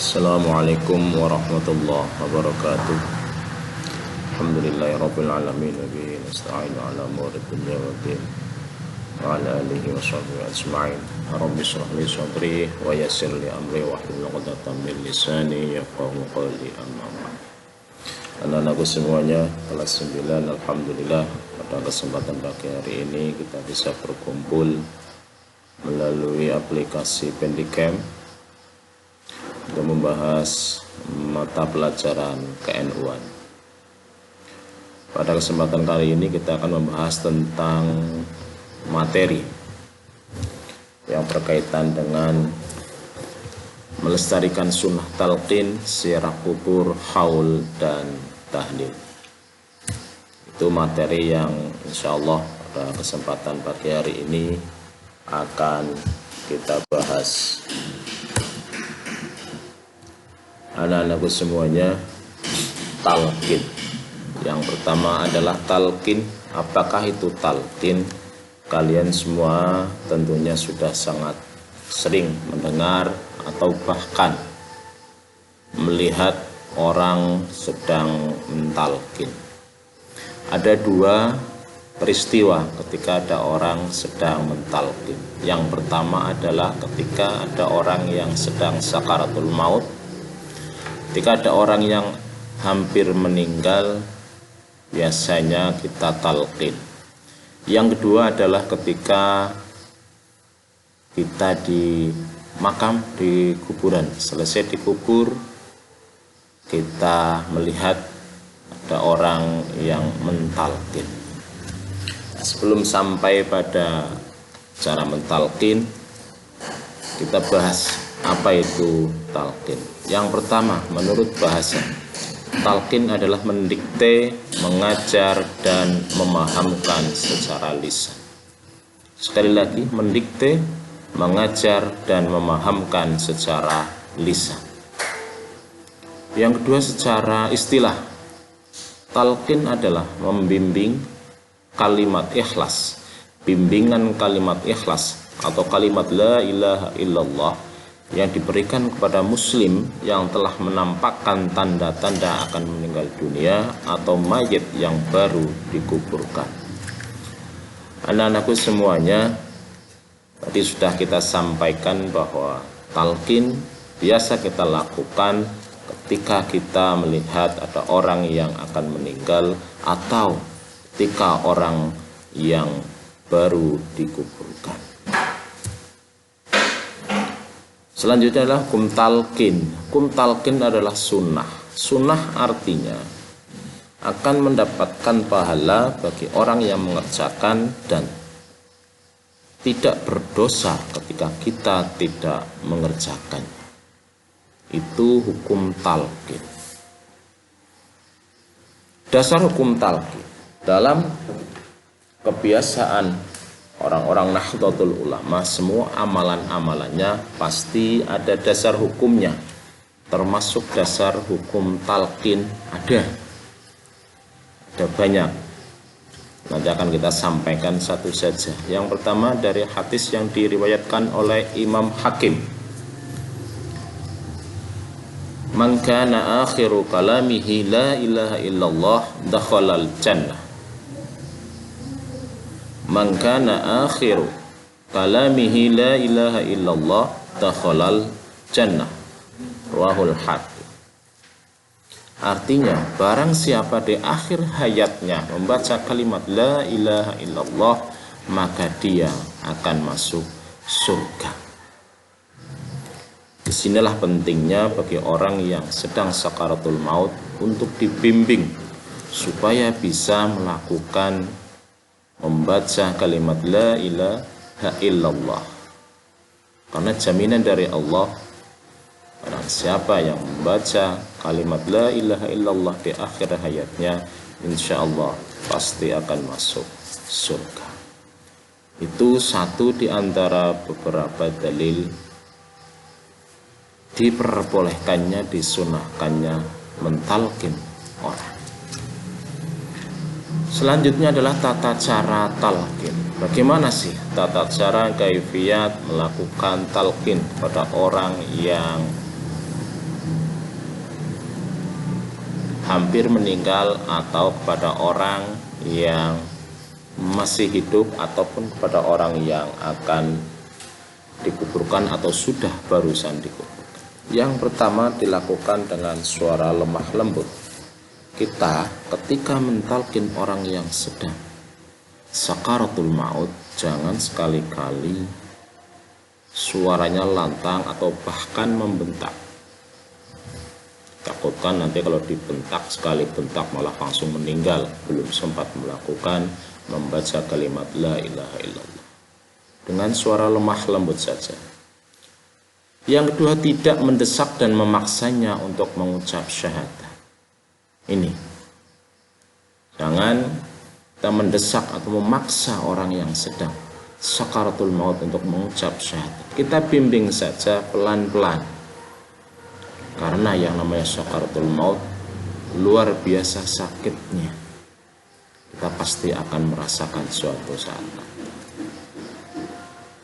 Assalamualaikum warahmatullahi wabarakatuh. Alhamdulillahirabbil alamin wa bihi nasta'inu ala umuri dunya waddin wa ala alihi wa sahbihi ajma'in. Rabbi shrah li sadri wa yassir li amri wahlul 'uqdatam min lisani yafqahu qawli. Amma ba'd. Anak-anakku semuanya, kelas 9, alhamdulillah pada kesempatan pagi hari ini kita bisa berkumpul melalui aplikasi Pendicam untuk membahas mata pelajaran KNU-an. Pada kesempatan kali ini kita akan membahas tentang materi yang berkaitan dengan melestarikan sunnah talqin, ziarah kubur, haul, dan tahlil. Itu materi yang insya Allah pada kesempatan pagi hari ini akan kita bahas. Anak-anakku semuanya, talqin. Yang pertama adalah talqin. Apakah itu talqin? Kalian semua tentunya sudah sangat sering mendengar atau bahkan melihat orang sedang mentalqin. Ada dua peristiwa ketika ada orang sedang mentalqin. Yang pertama adalah ketika ada orang yang sedang sakaratul maut. Ketika ada orang yang hampir meninggal, biasanya kita talqin. Yang kedua adalah ketika kita di makam, di kuburan, selesai dikubur, kita melihat ada orang yang mentalqin. Nah, sebelum sampai pada cara mentalqin, kita bahas apa itu talqin. Yang pertama, menurut bahasa, talqin adalah mendikte, mengajar, dan memahamkan secara lisan. Sekali lagi, mendikte, mengajar, dan memahamkan secara lisan. Yang kedua, secara istilah, talqin adalah membimbing kalimat ikhlas, bimbingan kalimat ikhlas atau kalimat la ilaha illallah yang diberikan kepada muslim yang telah menampakkan tanda-tanda akan meninggal dunia atau mayit yang baru dikuburkan. Anak-anakku semuanya, tadi sudah kita sampaikan bahwa talqin biasa kita lakukan ketika kita melihat ada orang yang akan meninggal atau ketika orang yang baru dikuburkan. Selanjutnya adalah hukum talqin. Hukum talqin adalah sunnah. Sunnah artinya akan mendapatkan pahala bagi orang yang mengerjakan dan tidak berdosa ketika kita tidak mengerjakan. Itu hukum talqin. Dasar hukum talqin dalam kebiasaan orang-orang Nahdlatul Ulama, semua amalan-amalannya pasti ada dasar hukumnya, termasuk dasar hukum talqin ada banyak. Nanti akan kita sampaikan satu saja. Yang pertama dari hadis yang diriwayatkan oleh Imam Hakim. Man kana akhiru kalamihi la ilaha illallah dakhalal jannah. Man kana akhiru kalamihi la ilaha illallah dakhalal jannah. Rawahul Hakim. Artinya, barang siapa di akhir hayatnya membaca kalimat la ilaha illallah, maka dia akan masuk surga. Disinilah pentingnya bagi orang yang sedang sakaratul maut untuk dibimbing supaya bisa melakukan membaca kalimat la ilaha illallah. Karena jaminan dari Allah, barang siapa yang membaca kalimat la ilaha illallah di akhir hayatnya, insya Allah pasti akan masuk surga. Itu satu di antara beberapa dalil diperbolehkannya, disunahkannya mentalqin orang. Selanjutnya adalah tata cara talqin. Bagaimana sih tata cara kaifiyat melakukan talqin pada orang yang hampir meninggal atau kepada orang yang masih hidup ataupun kepada orang yang akan dikuburkan atau sudah barusan dikuburkan. Yang pertama dilakukan dengan suara lemah lembut. Kita ketika mentalkin orang yang sedang sakaratul maut, jangan sekali-kali suaranya lantang atau bahkan membentak. Takutkan nanti kalau dibentak, sekali bentak malah langsung meninggal, belum sempat melakukan membaca kalimat la ilaha illallah. Dengan suara lemah lembut saja. Yang kedua, tidak mendesak dan memaksanya untuk mengucap syahadat. Ini, jangan kita mendesak atau memaksa orang yang sedang sakaratul maut untuk mengucap syahadat. Kita bimbing saja pelan-pelan. Karena yang namanya sakaratul maut luar biasa sakitnya. Kita pasti akan merasakan suatu saat.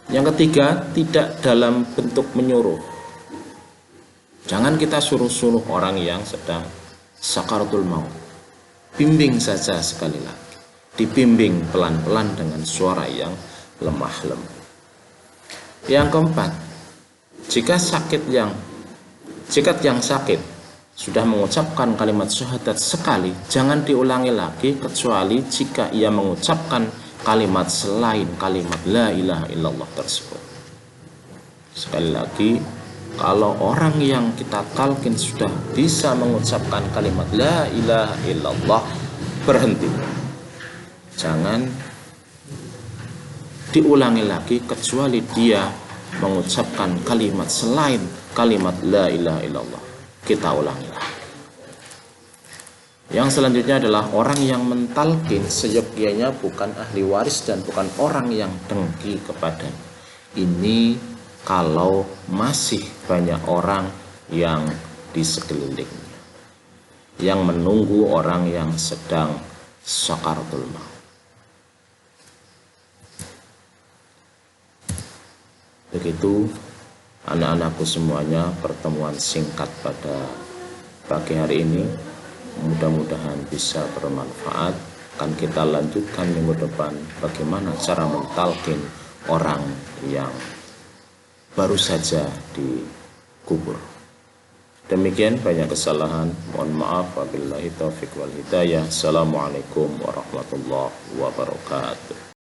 Yang ketiga, tidak dalam bentuk menyuruh. Jangan kita suruh-suruh orang yang sedang sakaratul maut. Bimbing saja sekali lagi. Dibimbing pelan-pelan dengan suara yang lemah lembut. Yang keempat, jika yang sakit sudah mengucapkan kalimat syahadat sekali, jangan diulangi lagi kecuali jika ia mengucapkan kalimat selain kalimat la ilaha illallah tersebut. Sekali lagi, kalau orang yang kita talqin sudah bisa mengucapkan kalimat la ilaha illallah, berhenti. Jangan diulangi lagi kecuali dia mengucapkan kalimat selain kalimat la ilaha illallah. Kita ulangi lagi. Yang selanjutnya adalah orang yang mentalkin seyogyanya bukan ahli waris dan bukan orang yang dengki kepadanya. Ini kalau masih banyak orang yang di sekelilingnya yang menunggu orang yang sedang sakaratul maut. Begitu anak-anakku semuanya, pertemuan singkat pada pagi hari ini mudah-mudahan bisa bermanfaat. Akan kita lanjutkan minggu depan bagaimana cara mentalkin orang yang baru saja dikubur. Demikian, banyak kesalahan, mohon maaf. Wabillahi taufiq wal hidayah. Assalamualaikum warahmatullahi wabarakatuh.